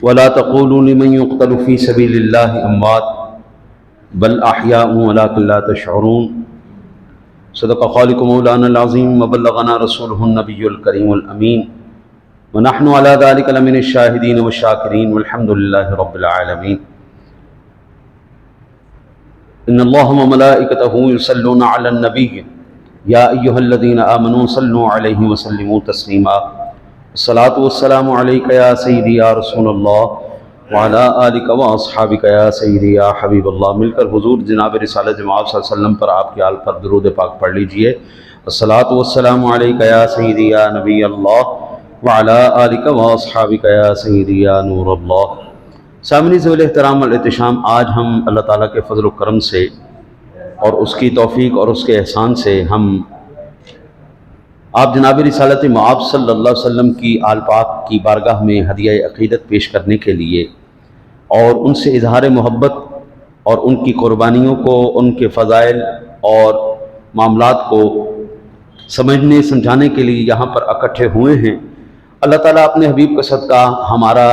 ولا تقولوا لمن يقتل في سبيل الله اموات بل احياء ولكن لا تشعرون صدق خالق مولانا العظیم وبلغنا رسوله النبی الکریم الامین ونحن على ذلك لمن الشاهدين والشاكرين والحمد لله رب العالمين ان الله وملائكته يصلون على النبي يا ايها الذين امنوا صلوا عليه وسلموا تسليما الصلاة والسلام عليك يا سيدي يا رسول الله وعلى آلك واصحابك يا سيدي يا حبیب اللہ. مل کر حضور جناب رسالت جماعت صلی اللہ علیہ وسلم پر آپ کے آل پر درود پاک پڑھ لیجئے. الصلاة والسلام عليك يا سيدي يا نبی اللہ وعلى آلك واصحابك يا سيدي يا نور اللہ. سامعین ذوال احترام والاحتشام، آج ہم اللہ تعالیٰ کے فضل و کرم سے اور اس کی توفیق اور اس کے احسان سے ہم آپ جناب رسالت معاب صلی اللہ علیہ وسلم کی آل پاک کی بارگاہ میں ہدیہ عقیدت پیش کرنے کے لیے اور ان سے اظہار محبت اور ان کی قربانیوں کو، ان کے فضائل اور معاملات کو سمجھنے سمجھانے کے لیے یہاں پر اکٹھے ہوئے ہیں. اللہ تعالیٰ اپنے حبیب کا صدقہ ہمارا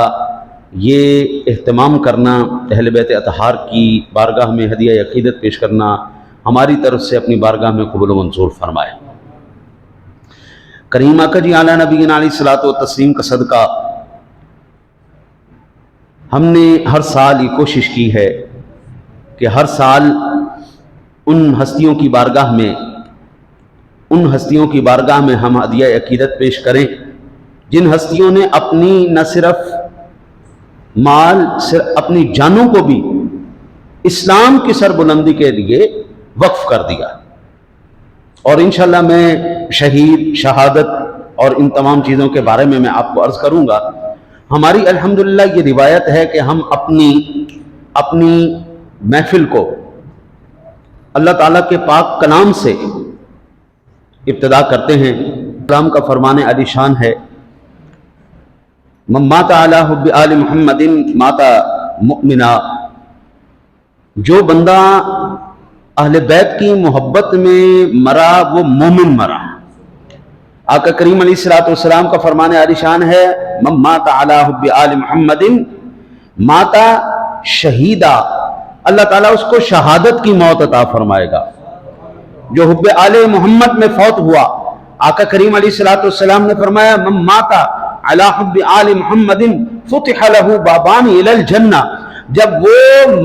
یہ اہتمام کرنا، اہل بیت اطہار کی بارگاہ میں ہدیہ عقیدت پیش کرنا ہماری طرف سے اپنی بارگاہ میں قبول و منظور فرمائے. کریم آقا جی اعلیٰ نبی علیہ الصلوۃ والتسلیم کا صدقہ ہم نے ہر سال یہ کوشش کی ہے کہ ہر سال ان ہستیوں کی بارگاہ میں ہم ہدیہ عقیدت پیش کریں جن ہستیوں نے اپنی نہ صرف مال، اپنی جانوں کو بھی اسلام کی سربلندی کے لیے وقف کر دیا. اور انشاءاللہ میں شہید، شہادت اور ان تمام چیزوں کے بارے میں آپ کو عرض کروں گا. ہماری الحمدللہ یہ روایت ہے کہ ہم اپنی محفل کو اللہ تعالیٰ کے پاک کلام سے ابتدا کرتے ہیں. کلام کا فرمان علی شان ہے، من مات علی حب آل محمد مات مؤمنا. جو بندہ اہل بیت کی محبت میں مرا وہ مومن مرا. آقا کریم علیہ الصلوۃ والسلام کا فرمان عالی شان ہے، من مات علی حب آل محمد مات شہیدا. اللہ تعالیٰ اس کو شہادت کی موت عطا فرمائے گا. جو حب آل محمد میں فوت ہوا، آقا کریم علیہ الصلوۃ والسلام نے فرمایا، من مات علی حب آل محمد فتح له بابان الی الجنہ. جب وہ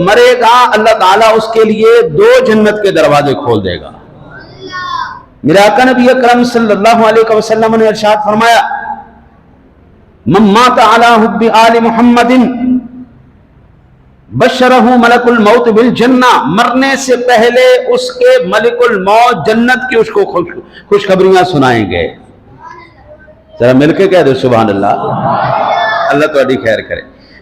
مرے گا اللہ تعالیٰ اس کے لیے 2 جنت کے دروازے کھول دے گا. میرے آقا نبی اکرم صلی اللہ علیہ وسلم نے ارشاد فرمایا، من مات علی حب آل محمد بشرہ ملک الموت بالجنہ. مرنے سے پہلے اس کے ملک الموت جنت کی اس کو خوشخبریاں سنائیں گے. ذرا مل کے کہہ دو سبحان اللہ. اللہ تہاڈی خیر کرے.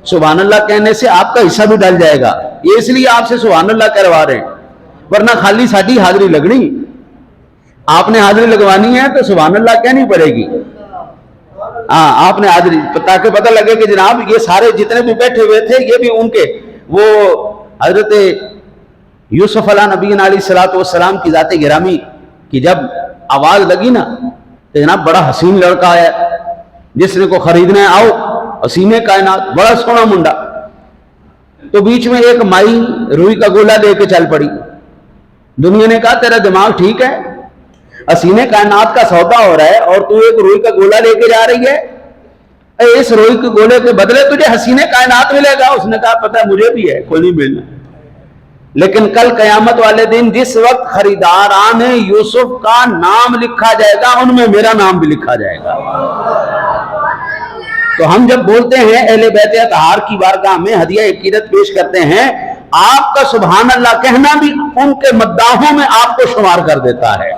سبحان اللہ کہنے سے آپ کا حصہ بھی ڈل جائے گا. یہ اس لیے آپ سے سبحان اللہ کروا رہے ہیں، ورنہ خالی ساڈی حاضری لگنی. آپ نے حاضری لگوانی ہے تو سبحان اللہ کہنی پڑے گی. آپ نے حاضری، تاکہ پتہ لگے کہ جناب یہ سارے جتنے بھی بیٹھے ہوئے تھے یہ بھی ان کے وہ حضرت یوسف علیہ نبی علیہ الصلوۃ والسلام کی ذات گرامی کی جب آواز لگی نا کہ جناب بڑا حسین لڑکا ہے جس نے کو خریدنا ہے، آؤ حسین کائنات، بڑا سونا منڈا. تو بیچ میں ایک مائی روئی کا گولا لے کے چل پڑی. دنیا نے کہا تیرا دماغ ٹھیک ہے؟ حسین کائنات کا سودا ہو رہا ہے اور تو ایک روئی کا گولا لے کے جا رہی ہے. اس روئی کے گولے کے بدلے تجھے حسین کائنات ملے گا. اس نے کہا پتہ مجھے بھی ہے، کوئی نہیں ملنا. لیکن کل قیامت والے دن جس وقت خریداران یوسف کا نام لکھا جائے گا ان میں میرا نام بھی لکھا جائے گا. تو ہم جب بولتے ہیں اہل بیت اطہار کی بارگاہ میں ہدیہ عقیدت پیش کرتے ہیں، آپ کا سبحان اللہ کہنا بھی ان کے مداحوں میں آپ کو شمار کر دیتا ہے.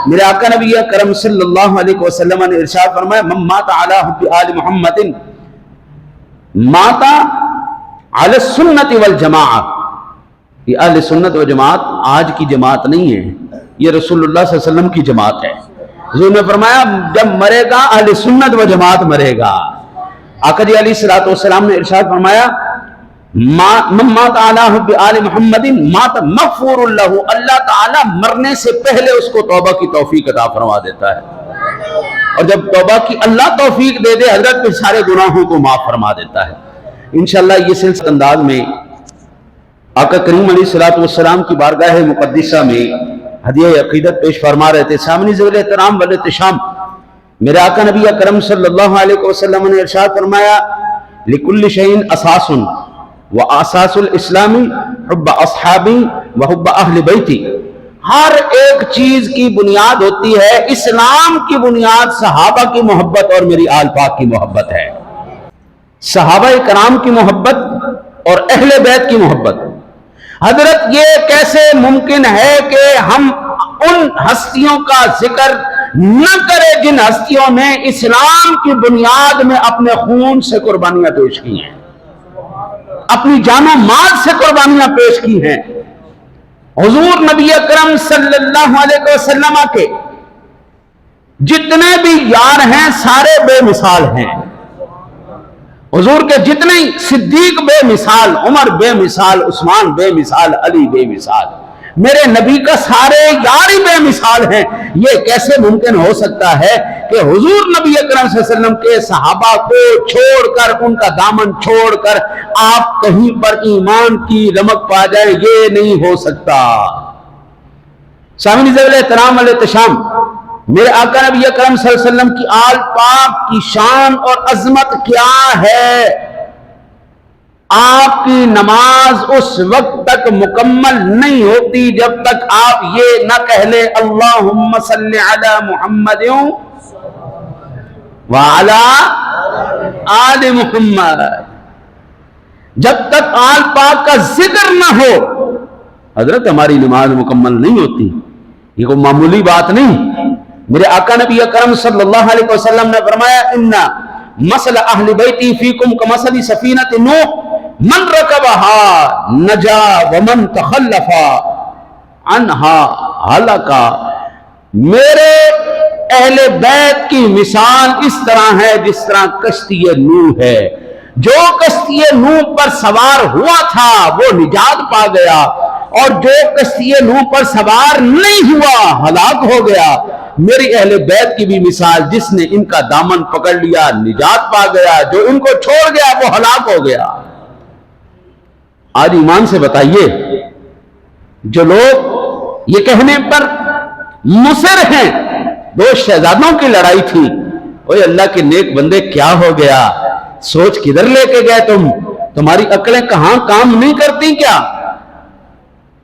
میرے آقا نبی کرم صلی اللہ علیہ وسلم نے ارشاد فرمایا، من مات علی حب آل محمد مات علی السنت والجماعت. یہ اہل سنت و جماعت آج کی جماعت نہیں ہے، یہ رسول اللہ صلی اللہ علیہ وسلم کی جماعت ہے. حضور نے فرمایا جب مرے گا اہل سنت و جماعت مرے گا. آقا جی علیہ الصلوۃ والسلام نے ارشاد فرمایا، من مات علی حب آل محمد مات مغفور له. اللہ تعالیٰ مرنے سے پہلے اس کو توبہ کی توفیق عطا فرما دیتا ہے. اور جب توبہ کی اللہ توفیق دے دے حضرت، پھر سارے گناہوں کو معاف فرما دیتا ہے انشاءاللہ۔ یہ سلسلہ انداز میں آقا کریم علیہ الصلوۃ والسلام کی بارگاہ مقدسہ میں ہدیہ عقیدت پیش فرما رہے تھے۔ سامنے ذوال احترام والاحتشام میرے آقا نبی اکرم صلی اللہ علیہ وسلم نے ارشاد فرمایا لِكُلِّ شَيْءٍ أَسَاسٌ وَأَسَاسُ الْإِسْلَامِ حُبَّ أَصْحَابِي وَحُبَّ أَهْلِ بَيْتِي۔ ہر ایک چیز کی بنیاد ہوتی ہے، اسلام کی بنیاد صحابہ کی محبت اور میری آل پاک کی محبت ہے، صحابہ کرام کی محبت اور اہل بیت کی محبت۔ حضرت یہ کیسے ممکن ہے کہ ہم ان ہستیوں کا ذکر نہ کریں جن ہستیوں نے اسلام کی بنیاد میں اپنے خون سے قربانیاں پیش کی ہیں، اپنی جان و مال سے قربانیاں پیش کی ہیں۔ حضور نبی اکرم صلی اللہ علیہ وسلم کے جتنے بھی یار ہیں سارے بے مثال ہیں، حضور کے جتنے صدیق بے مثال، عمر بے مثال، عثمان بے مثال، علی بے مثال، میرے نبی کا سارے یار ہی بے مثال ہیں۔ یہ کیسے ممکن ہو سکتا ہے کہ حضور نبی اکرم صلی اللہ علیہ وسلم کے صحابہ کو چھوڑ کر، ان کا دامن چھوڑ کر آپ کہیں پر ایمان کی رمق پا جائیں؟ یہ نہیں ہو سکتا۔ سامعین ذوال احترام والاحتشام، میرے آقا نبی اکرم صلی اللہ علیہ وسلم کی آل پاک کی شان اور عظمت کیا ہے؟ آپ کی نماز اس وقت تک مکمل نہیں ہوتی جب تک آپ یہ نہ کہہ لیں اللہم صلی علی محمد وعلی آل محمد۔ جب تک آل پاک کا ذکر نہ ہو حضرت ہماری نماز مکمل نہیں ہوتی۔ یہ کوئی معمولی بات نہیں۔ میرے آقا نبی اکرم صلی اللہ علیہ وسلم نے فرمایا ان مثل اہل بیتی فیکم کمثل سفینۃ نوح من رکبها نجا ومن تخلف عنها ہلک۔ میرے اہل بیت کی مثال اس طرح ہے جس طرح کشتی نوح ہے، جو کشتی نوح پر سوار ہوا تھا وہ نجات پا گیا، اور جو کشتی نوح پر سوار نہیں ہوا ہلاک ہو گیا۔ میری اہل بیت کی بھی مثال، جس نے ان کا دامن پکڑ لیا نجات پا گیا، جو ان کو چھوڑ گیا وہ ہلاک ہو گیا۔ آج ایمان سے بتائیے، جو لوگ یہ کہنے پر مصر ہیں دو شہزادوں کی لڑائی تھی، اوہ اللہ کے نیک بندے کیا ہو گیا، سوچ کدھر لے کے گئے تمہاری عقلیں کہاں کام نہیں کرتی کیا؟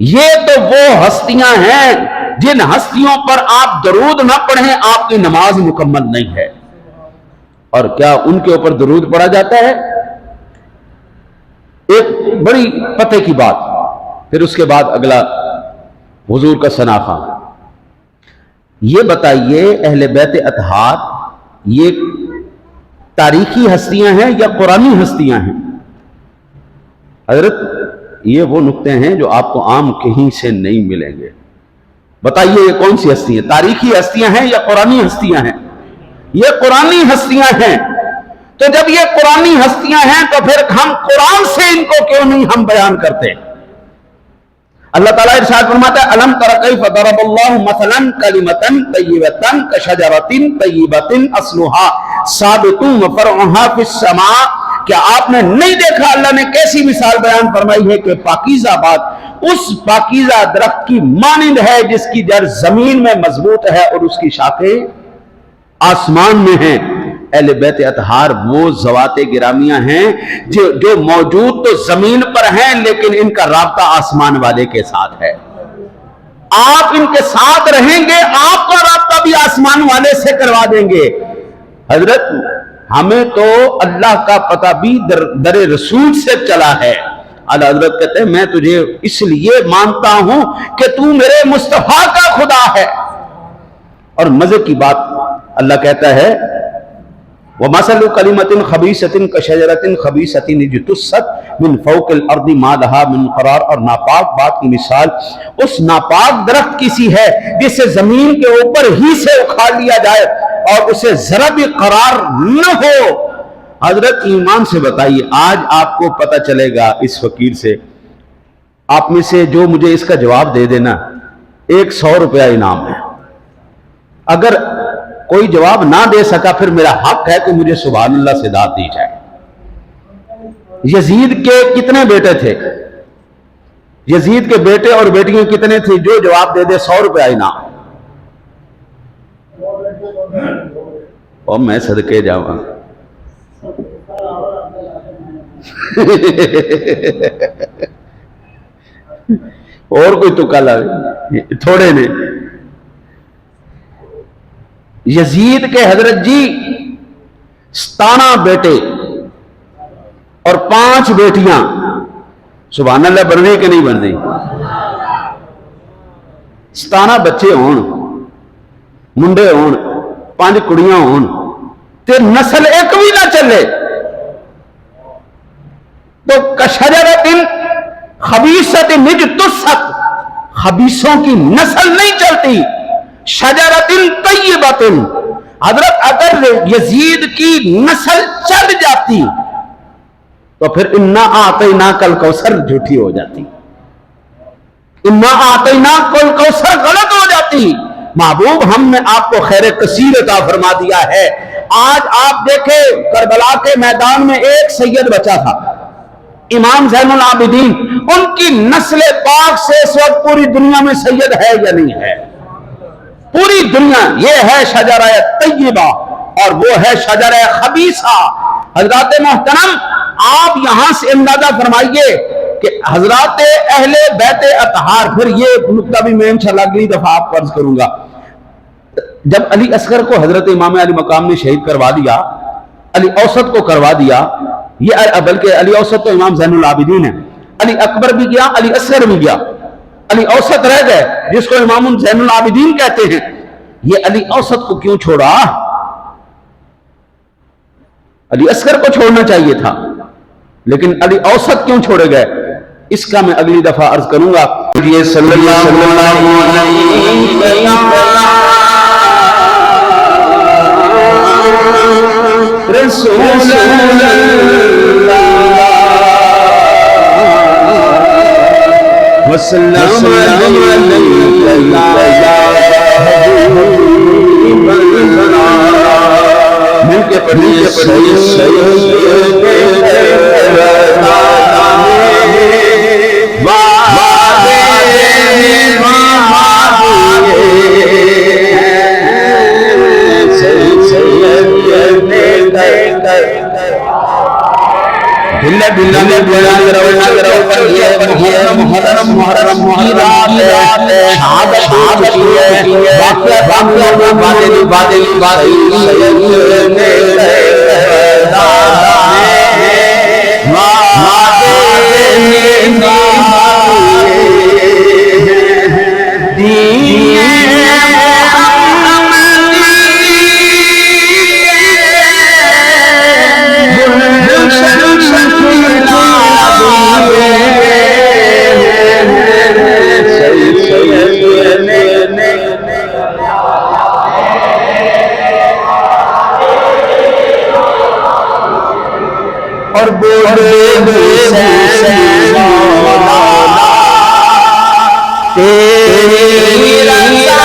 یہ تو وہ ہستیاں ہیں جن ہستیوں پر آپ درود نہ پڑھیں آپ کی نماز مکمل نہیں ہے۔ اور کیا ان کے اوپر درود پڑھا جاتا ہے؟ ایک بڑی پتے کی بات، پھر اس کے بعد اگلا حضور کا ثنا خوان۔ یہ بتائیے اہل بیت اطہار یہ تاریخی ہستیاں ہیں یا قرآنی ہستیاں ہیں؟ حضرت یہ وہ نقطے ہیں جو آپ کو عام کہیں سے نہیں ملیں گے۔ بتائیے یہ کون سی ہستی ہیں؟ تاریخی ہستیاں ہیں یا قرآنی ہستیاں ہیں؟ یہ قرآنی ہستیاں ہیں۔ تو جب یہ قرآنی ہستیاں ہیں تو پھر ہم قرآن سے ان کو کیوں نہیں ہم بیان کرتے؟ اللہ تعالیٰ ارشاد فرماتا ہے الم تر کیف ضرب اللہ مثلا کلمۃ طیبۃ کشجرۃ طیبۃ اصلها ثابت وفرعها فی السماء۔ کیا آپ نے نہیں دیکھا اللہ نے کیسی مثال بیان فرمائی ہے کہ پاکیزہ بات اس پاکیزہ درخت کی مانند ہے جس کی جڑ زمین میں مضبوط ہے اور اس کی شاخیں آسمان میں ہیں۔ اہل بیت اطہار وہ ذوات گرامیاں ہیں جو موجود تو زمین پر ہیں لیکن ان کا رابطہ آسمان والے کے ساتھ ہے۔ آپ ان کے ساتھ رہیں گے، آپ کا رابطہ بھی آسمان والے سے کروا دیں گے۔ حضرت ہمیں تو اللہ کا پتہ بھی در رسول سے چلا ہے۔ اللہ حضرت کہتے ہیں میں تجھے اس لیے مانتا ہوں کہ تو میرے مصطفیٰ کا خدا ہے۔ اور مزے کی بات اللہ کہتا ہے وَمَثَلُ كَلِمَةٍ خَبِيثَةٍ كَشَجَرَةٍ خَبِيثَةٍ اجْتُثَّتْ مِنْ فَوْقِ الْأَرْضِ مَا لَهَا مِنْ قَرَارٍ۔ اور ناپاک بات کی مثال اس ناپاک درخت کی سی ہے جسے زمین کے اوپر ہی سے اکھاڑ لیا جائے اور اسے ذرا بھی قرار نہ ہو۔ حضرت ایمان سے بتائیے، آج آپ کو پتہ چلے گا اس فقیر سے، آپ میں سے جو مجھے اس کا جواب دے دینا، 100 روپیہ انعام ہے۔ اگر کوئی جواب نہ دے سکا پھر میرا حق ہے کہ مجھے سبحان اللہ سے داد دی جائے۔ یزید کے کتنے بیٹے تھے؟ یزید کے بیٹے اور بیٹیاں کتنے تھے؟ جو جواب دے دے 100 روپے انعام۔ اور میں صدقے جاواں اور کوئی تکا لائے تھوڑے نے۔ یزید کے حضرت جی 17 بیٹے اور 5 بیٹیاں، سبحان اللہ بن رہی کہ نہیں بن رہی؟ 17 بچے ہون، منڈے ہون، 5 کڑیاں ہون تے نسل ایک بھی نہ چلے تو کشجرۃ خبیثۃ اجتثت، خبیثوں کی نسل نہیں چلتی۔ شجرۃ طیبۃ، حضرت اگر یزید کی نسل چل جاتی تو پھر انا اعطیناک الکوثر جھوٹی ہو جاتی، انا اعطیناک الکوثر غلط ہو جاتی۔ محبوب ہم نے آپ کو خیر کثیر عطا فرما دیا ہے۔ آج آپ دیکھیں کربلا کے میدان میں ایک سید بچا تھا، امام زین العابدین، ان کی نسل پاک سے اس وقت پوری دنیا میں سید ہے یا نہیں ہے؟ پوری دنیا، یہ ہے شجرہ طیبہ اور وہ ہے شجرہ خبیثہ۔ حضرات محترم، آپ یہاں سے اندازہ فرمائیے کہ حضرات اہل بیت اطہار، پھر یہ نقطہ بھی میں انشاءاللہ اگلی دفعہ آپ کو عرض کروں گا، جب علی اصغر کو حضرت امام علی مقام نے شہید کروا دیا، علی اوسط کو کروا دیا، یہ بلکہ علی اوسط تو امام زین العابدین ہے، علی اکبر بھی گیا، علی اصغر بھی گیا، علی اوسط رہ گئے جس کو امام زین العابدین کہتے ہیں۔ یہ علی اوسط کو کیوں چھوڑا؟ علی اصغر کو چھوڑنا چاہیے تھا، لیکن علی اوسط کیوں چھوڑے گئے؟ اس کا میں اگلی دفعہ عرض کروں گا۔ یہ صلی اللہ رسول وسلم مل کے پڑھیے اور بولے حسین مولا تیری رضا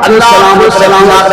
اللہ سلامت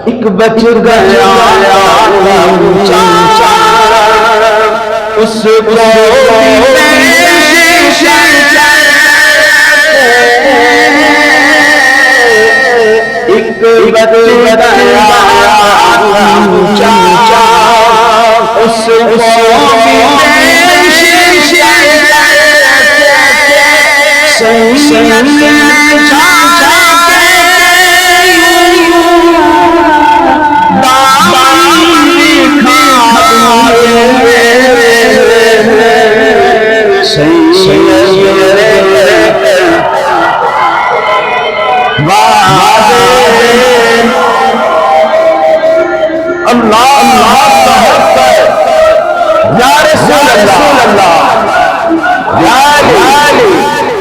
ایک بچ گیا اس کو ایک بچ گیا اس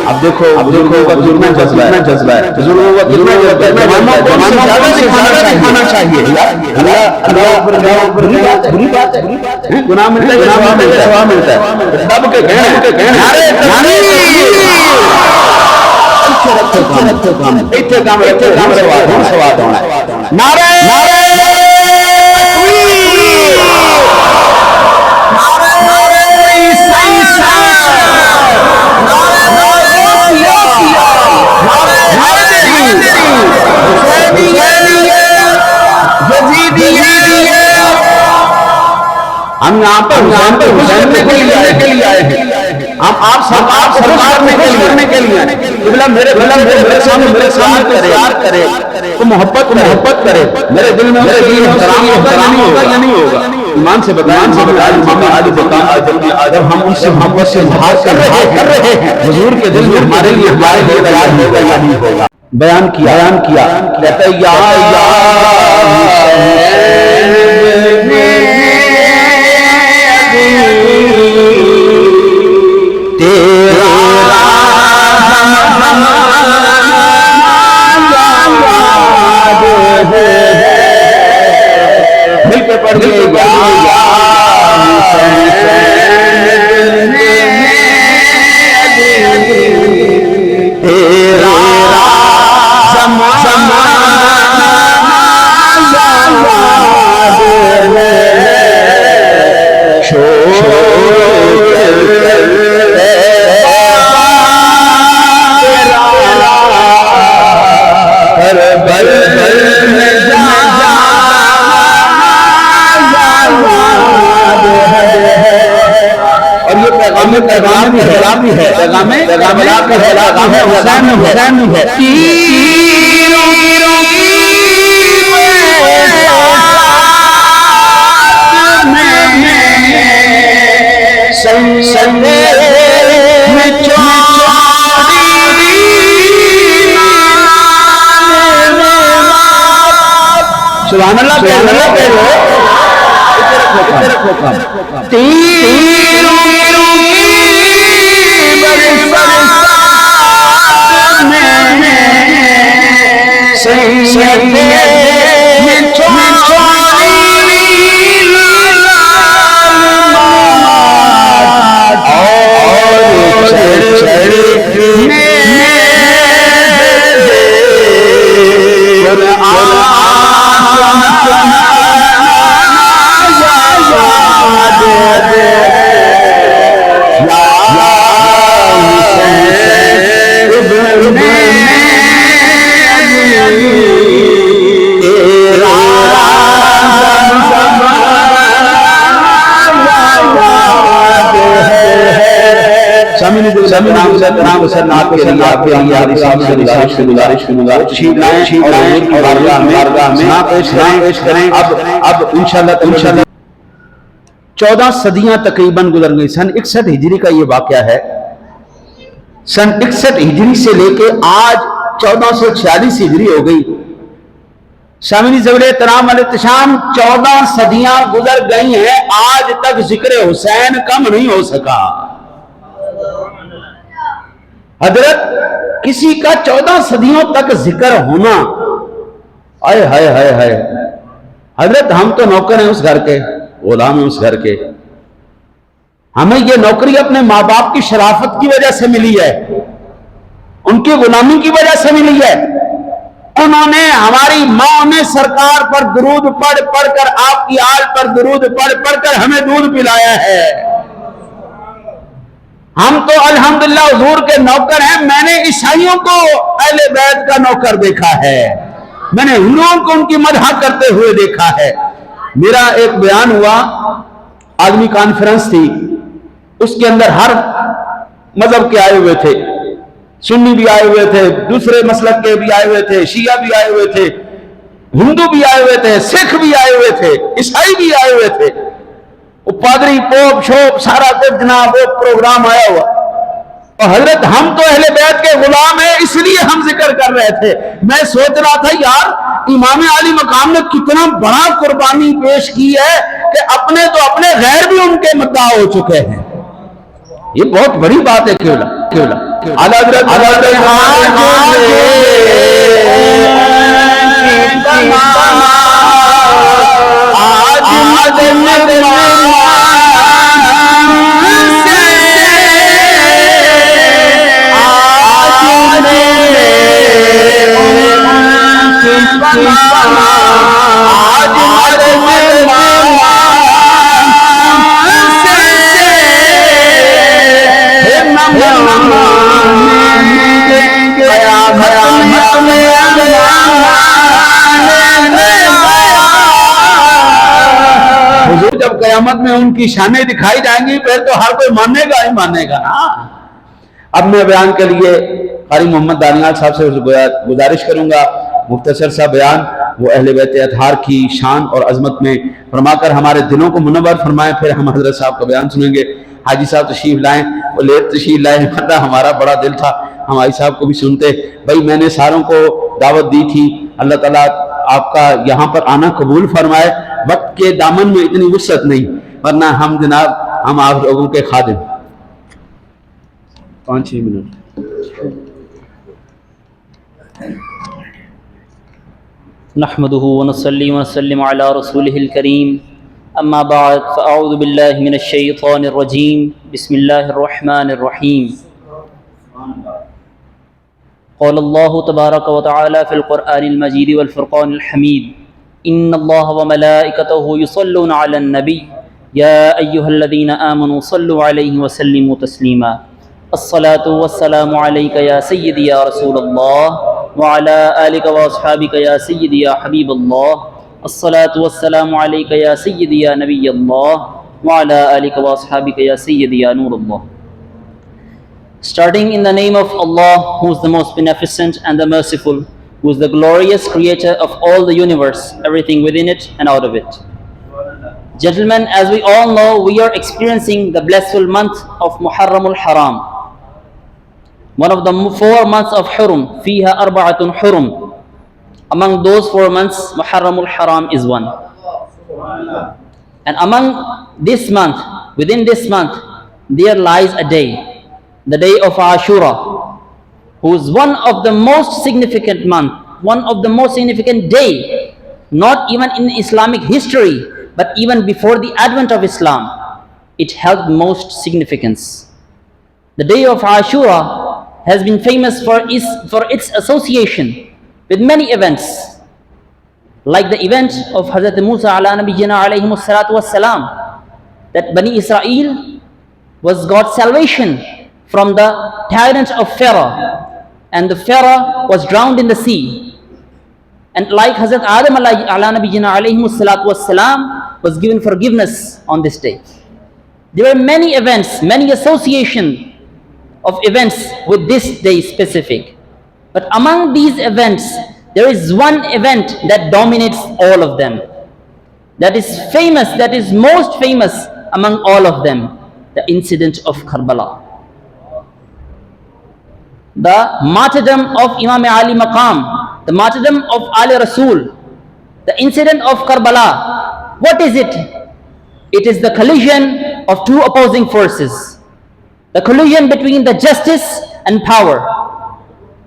اب دیکھو بزرگوں کا کتنا جذبہ ہے بزرگوں کا کتنا کھانا چاہیے بری بات ہے گناہ ملتا ہے ثواب ملتا ہے سب کے ثواب ہونا ہے نعرہ ہم یہاں پر حسین کے لیے آئے ہیں ہم آپ سرکار کرنے کے لیے میرے سامنے کرے تو محبت کرے میرے دل میں احترام ہوگا یا نہیں ہوگا ایمان سے بتائیں جب ہم ان سے محبت سے بات کر رہے ہیں حضور کے دل میں ہمارے لیے ہوگا یا نہیں ہوگا بیان کیا کہتا ہے یا مل کے پڑھ گئے پیغام بھی ہے، پیغام حسین بھی ہے۔ سبحان اللہ سبحان اللہ کہو، تیروں کی برسات میں سید میں چوری اور چڑھنے اب انشاءاللہ 14 صدیاں تقریباً گزر گئی۔ سن 61 ہجری کا یہ واقعہ ہے۔ سن 61 ہجری سے لے کے آج 1446 ہجری ہو گئی۔ سامعین زوال احترام علیہ التشام 14 صدیاں گزر گئی ہیں، آج تک ذکر حسین کم نہیں ہو سکا۔ حضرت کسی کا 14 صدیوں تک ذکر ہونا، آئے ہائے ہائے ہائے۔ حضرت ہم تو نوکر ہیں اس گھر کے، غلام ہیں اس گھر کے، ہمیں یہ نوکری اپنے ماں باپ کی شرافت کی وجہ سے ملی ہے، ان کی غلامی کی وجہ سے ملی ہے۔ انہوں نے، ہماری ماں نے سرکار پر درود پڑھ پڑھ کر، آپ کی آل پر درود پڑھ پڑھ کر ہمیں دودھ پلایا ہے۔ ہم تو الحمدللہ حضور کے نوکر ہیں۔ میں نے عیسائیوں کو اہل بیت کا نوکر دیکھا ہے، میں نے ہندوؤں کو ان کی مدح کرتے ہوئے دیکھا ہے۔ میرا ایک بیان ہوا، عالمی کانفرنس تھی، اس کے اندر ہر مذہب کے آئے ہوئے تھے، سنی بھی آئے ہوئے تھے، دوسرے مسلک کے بھی آئے ہوئے تھے، شیعہ بھی آئے ہوئے تھے، ہندو بھی آئے ہوئے تھے، سکھ بھی آئے ہوئے تھے، عیسائی بھی آئے ہوئے تھے۔ وہ پادری پوپ شوپ سارا کچھ جناب وہ پروگرام آیا ہوا، اور حضرت ہم تو اہل بیت کے غلام ہیں، اس لیے ہم ذکر کر رہے تھے۔ میں سوچ رہا تھا یار امام علی مقام نے کتنا بڑا قربانی پیش کی ہے کہ اپنے تو اپنے غیر بھی ان کے مدعا ہو چکے ہیں، یہ بہت بڑی بات ہے۔ کیوں جب قیامت میں ان کی شانیں دکھائی جائیں گی پھر تو ہر کوئی مانے گا ہی مانے گا نا۔ اب میں بیان کے لیے قاری محمد دانیال صاحب سے گزارش کروں گا، مختصر سا بیان وہ اہل بیت اطہار کی شان اور عظمت میں فرما کر ہمارے دلوں کو منور فرمائیں، پھر ہم حضرت صاحب کا بیان سنیں گے۔ حاجی صاحب تشریف لائیں، وہ لیٹ تشریف لائیں، ہمارا بڑا دل تھا ہم حاجی صاحب کو بھی سنتے۔ بھائی میں نے ساروں کو دعوت دی تھی، اللہ تعالیٰ آپ کا یہاں پر آنا قبول فرمائے۔ وقت کے دامن میں اتنی وسعت نہیں، ورنہ ہم جناب ہم آپ لوگوں کے خادم۔ 5-6 منٹ۔ نحمده ونصلي ونسلم على رسوله الكريم، اما بعد فاعوذ بالله من الشيطان الرجيم، بسم الله الرحمن الرحيم۔ قال الله تبارك وتعالى في القرآن المجيد والفرقان الحميد، ان الله وملائكته يصلون على النبي يا ايها الذين آمنوا صلوا عليه وسلموا تسليما۔ الصلاة والسلام عليك يا سيدي يا رسول الله وعلى آلك واصحابك يا سيدي يا حبيب الله۔ الصلاة والسلام عليك يا سيدي يا نبي الله وعلى آلك واصحابك يا سيدي يا نور الله۔ Starting in the name of Allah, who is the most beneficent and the merciful, who is the glorious creator of all the universe, everything within it and out of it. Gentlemen, as we all know, we are experiencing the blissful month of Muharram al-Haram, one of the 4 months of Hurum. Fiha arba'atun Hurum. Among those 4 months, Muharram al-Haram is one. And among this month, within this month, there lies a day, the day of Ashura, who is one of the most significant month, one of the most significant day, not even in Islamic history, but even before the advent of Islam, it held most significance. The day of Ashura has been famous for its association with many events, like the event of Hazrat Musa ala nabiyyina alayhi salatu wassalam, that Bani Israel was God's salvation from the tyrant of Pharaoh, and the Pharaoh was drowned in the sea. And like Hazrat Adam ala nabiyyina alayhi salatu wassalam was given forgiveness on this day. There were many events, many association of events with this day specific. But among these events, there is one event that dominates all of them, that is famous, that is most famous among all of them, the incident of Karbala. The martyrdom of Imam Ali Maqam, the martyrdom of Ali Rasul, the incident of Karbala. What is it? It is the collision of 2 opposing forces, the collision between the justice and power.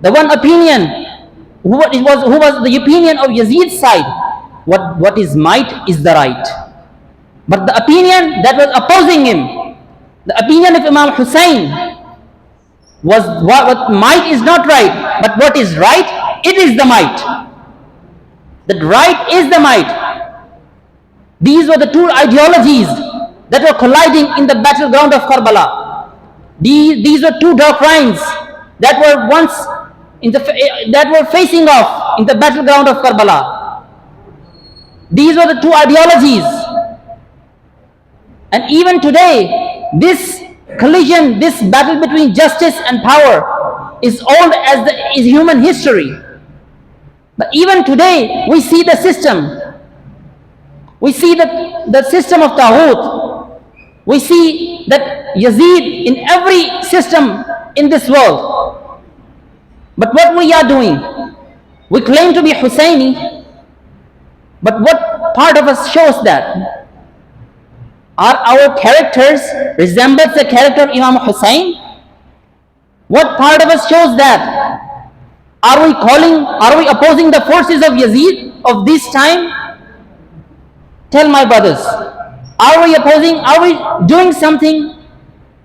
The one opinion, who was the opinion of Yazid's side, what is might is the right. But the opinion that was opposing him, the opinion of Imam Hussein, was what might is not right, but what is right, it is the might. That right is the might. These were the 2 ideologies that were colliding in the battleground of Karbala. These were 2 doctrines that were once that were facing off in the battleground of Karbala. These were the 2 ideologies. And even today, this collision, this battle between justice and power is old as is human history. But even today, we see the system. We see the system of Taghut. We see that Yazid in every system in this world. But what we are doing, we claim to be Husseini, but what part of us shows that? Are our characters resembles the character of Imam Hussein? What part of us shows that? Are we opposing the forces of Yazid of this time? Tell my brothers, are we doing something?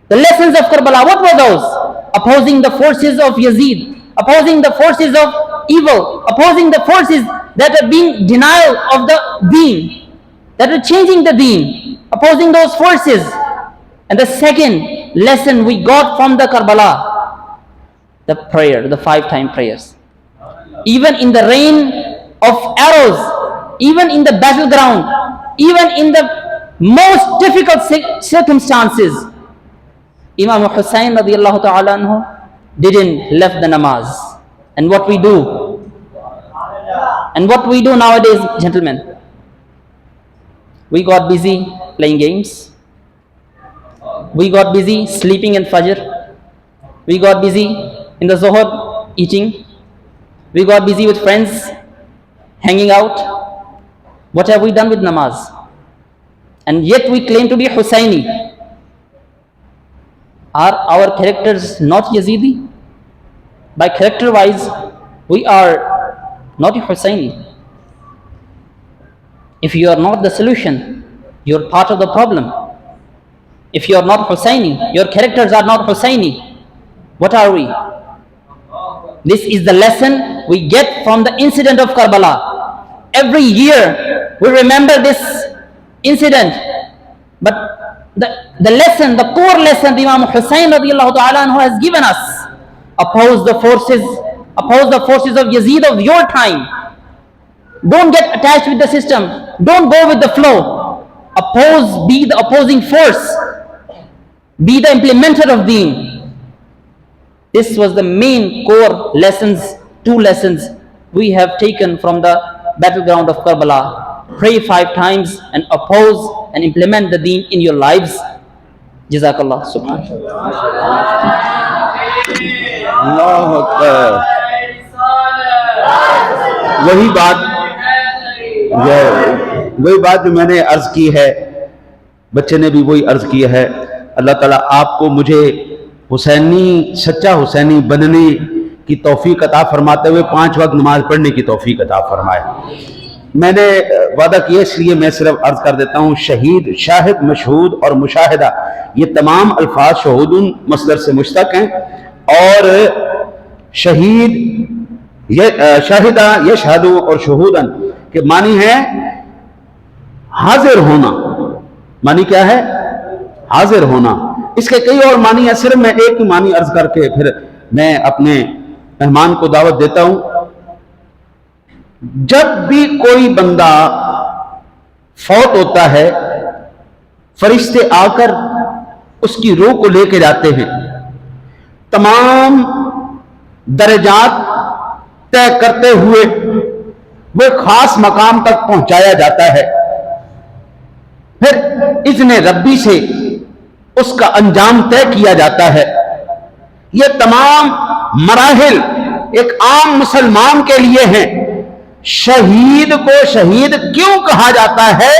The lessons of Karbala, what were those? Opposing the forces of Yazid, opposing the forces of evil, opposing the forces that are being denial of the deen, that are changing the deen, opposing those forces. And the second lesson we got from the Karbala, the prayer, the 5-time prayers. Even in the rain of arrows, even in the battleground, even in the most difficult circumstances, Imam Hussain radiallahu ta'ala anhu didn't left the namaz. And what we do? And what we do nowadays, gentlemen? We got busy playing games. We got busy sleeping in Fajr. We got busy in the Zohar eating. We got busy with friends, hanging out. What have we done with namaz? And yet we claim to be Hussaini. Are our characters not Yazidi? By character wise, we are not Hussaini. If you are not the solution, you are part of the problem. If you are not Hussaini, your characters are not Hussaini, what are we? This is the lesson we get from the incident of Karbala. Every year we remember this incident, but the lesson, the core lesson Imam Hussain radiallahu ta'ala anhu has given us: oppose the forces of Yazid of your time. Don't get attached with the system. Don't go with the flow. Be the opposing force. Be the implementer of deen. This was the main core lessons, 2 lessons we have taken from the battleground of Karbala. Pray 5 times and oppose and implement the deen in your lives. Jazakallah subhanahu. اللہ اکبر. وہی بات جو میں نے عرض کی ہے, بچے نے بھی وہی عرض کی ہے. اللہ تعالیٰ آپ کو مجھے حسینی, سچا حسینی بننے کی توفیق عطا فرماتے ہوئے 5 وقت نماز پڑھنے کی توفیق عطا فرمائے. میں نے وعدہ کیا, اس لیے میں صرف عرض کر دیتا ہوں, شہید, شاہد, مشہود اور مشاہدہ, یہ تمام الفاظ شہودن مصدر سے مشتق ہیں, اور شہید, شاہدہ, یشہدو اور شہودن کے معنی ہے حاضر ہونا. معنی کیا ہے؟ حاضر ہونا. اس کے کئی اور معنی ہیں, صرف میں ایک ہی معنی عرض کر کے پھر میں اپنے مہمان کو دعوت دیتا ہوں. جب بھی کوئی بندہ فوت ہوتا ہے, فرشتے آ کر اس کی روح کو لے کے جاتے ہیں, تمام درجات طے کرتے ہوئے وہ خاص مقام تک پہنچایا جاتا ہے. پھر اذن ربی سے اس کا انجام طے کیا جاتا ہے. یہ تمام مراحل ایک عام مسلمان کے لیے ہیں. شہید کو شہید کیوں کہا جاتا ہے؟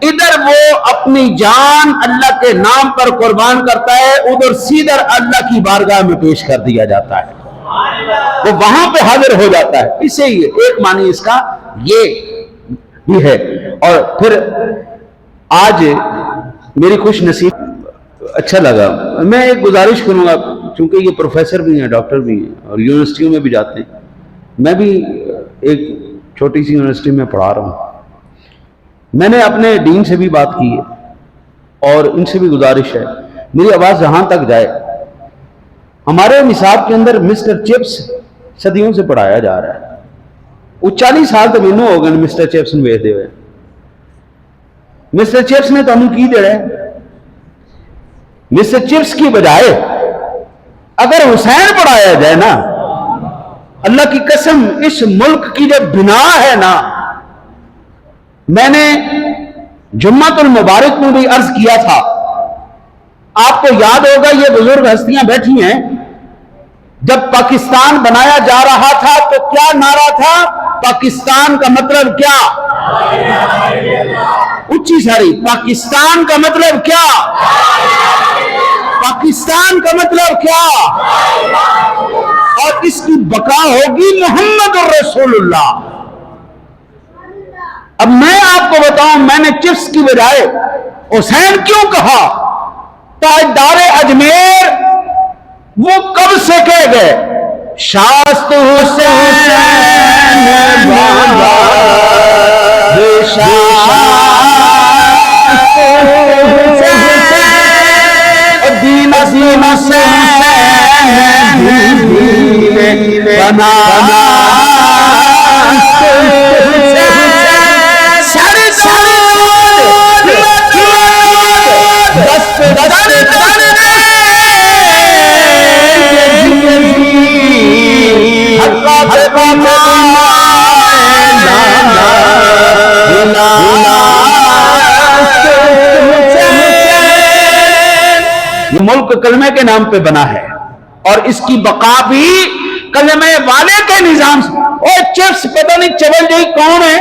ادھر وہ اپنی جان اللہ کے نام پر قربان کرتا ہے, ادھر سیدھا اللہ کی بارگاہ میں پیش کر دیا جاتا ہے, وہ وہاں پہ حاضر ہو جاتا ہے. اسے ہی ایک معنی اس کا یہ بھی ہے. اور پھر آج میری خوش نصیب, اچھا لگا. میں ایک گزارش کروں گا, چونکہ یہ پروفیسر بھی ہیں, ڈاکٹر بھی ہیں, اور یونیورسٹیوں میں بھی جاتے ہیں. میں بھی ایک چھوٹی سی یونیورسٹی میں پڑھا رہا ہوں. میں نے اپنے ڈین سے بھی بات کی ہے, اور ان سے بھی گزارش ہے, میری آواز جہاں تک جائے, ہمارے نصاب کے اندر مسٹر چپس صدیوں سے پڑھایا جا رہا ہے. وہ 40 سال تو مینوں ہو گئے مسٹر چپس نے ویچ دے ہوئے. مسٹر چپس نے تمہیں کی دے رہا ہے؟ مسٹر چپس کی بجائے اگر حسین پڑھایا جائے نا, اللہ کی قسم اس ملک کی جو بنا ہے نا, میں نے جمعۃ المبارک میں بھی عرض کیا تھا, آپ کو یاد ہوگا یہ بزرگ ہستیاں بیٹھی ہیں, جب پاکستان بنایا جا رہا تھا تو کیا نعرہ تھا؟ پاکستان کا مطلب کیا؟ اچھی ساری, پاکستان کا مطلب کیا؟ پاکستان کا مطلب کیا؟ اور اس کی بقا ہوگی محمد رسول اللہ. اب میں آپ کو بتاؤں, میں نے چپس کی بجائے حسین کیوں کہا؟ تاجدار اجمیر وہ کب سے کہہ گئے, شاست حسین دین دین سے بنا یہ ملک کلمے کے نام پہ بنا ہے, اور اس کی بقا بھی کلمے والے کے نظام سے. اور چپس پتہ نہیں چول جی کون ہے,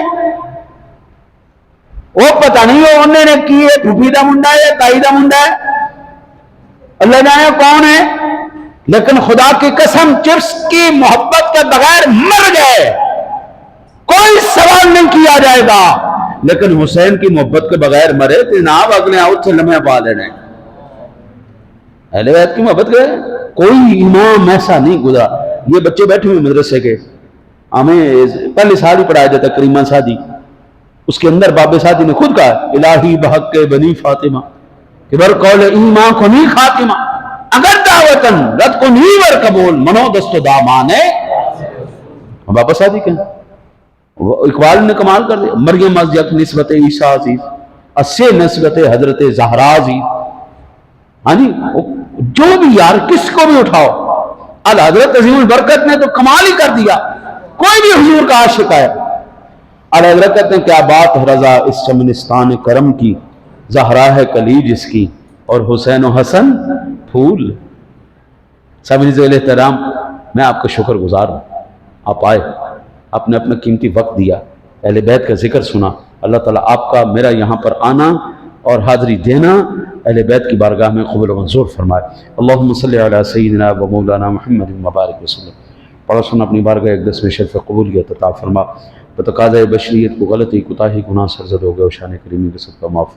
وہ پتہ نہیں وہ انہوں نے کی ہے, پھوپھی دا منڈا ہے یا تائی دا منڈا ہے, اللہ جانے کون ہے. لیکن خدا کی قسم چپس کی محبت کے بغیر مر گئے, کوئی سوال نہیں کیا جائے گا. لیکن حسین کی محبت کے بغیر مرے تو جناب اگلے آؤ سے لمحے پا لینے. اہل بیت کی محبت کے کوئی امام ایسا نہیں گزرا. یہ بچے بیٹھے ہوئے مدرسے کے, ہمیں پہلے سال ہی پڑھایا جاتا کریمہ سادی, اس کے اندر باب سادی نے خود کہا الہی بحق کے بنی فاطمہ کہ بر قول ایمان کو نہیں خاتمہ, اگر دعوتن رد کو نہیں ور قبول منو دست و دامانے. بابا سادی کہیں, اقبال نے کمال کر دیا, مریم از یک نسبت عیسیٰ عزیز اسے نسبت حضرت زہرا عزیز. ہاں جی, جو بھی یار کس کو بھی اٹھاؤ, ال حضرت عظیم البرکت نے تو کمال ہی کر دیا، کوئی بھی حضور کا عاشق ہے۔ ال حضرت کہتے ہیں کیا بات ہے رضا اس چمنستان کرم کی، زہرا ہے کلی جس کی اور حسین و حسن پھول۔ سامعین ذیل احترام، میں آپ کا شکر گزار ہوں، آپ آئے، آپ نے اپنا قیمتی وقت دیا، اہل بیت کا ذکر سنا۔ اللہ تعالیٰ آپ کا میرا یہاں پر آنا اور حاضری دینا اہل بیت کی بارگاہ میں قبول و منظور فرمائے۔ اللہم صلی علی سیدنا و مولانا محمد مبارک وسلم۔ پڑھو سن اپنی بارگاہ اقدس میں شرف قبولیت عطا فرما۔ بتقاضۂ بشریت کو غلطی کوتاہی گناہ سرزد ہو گئے، شان کریمی کے صدقہ معاف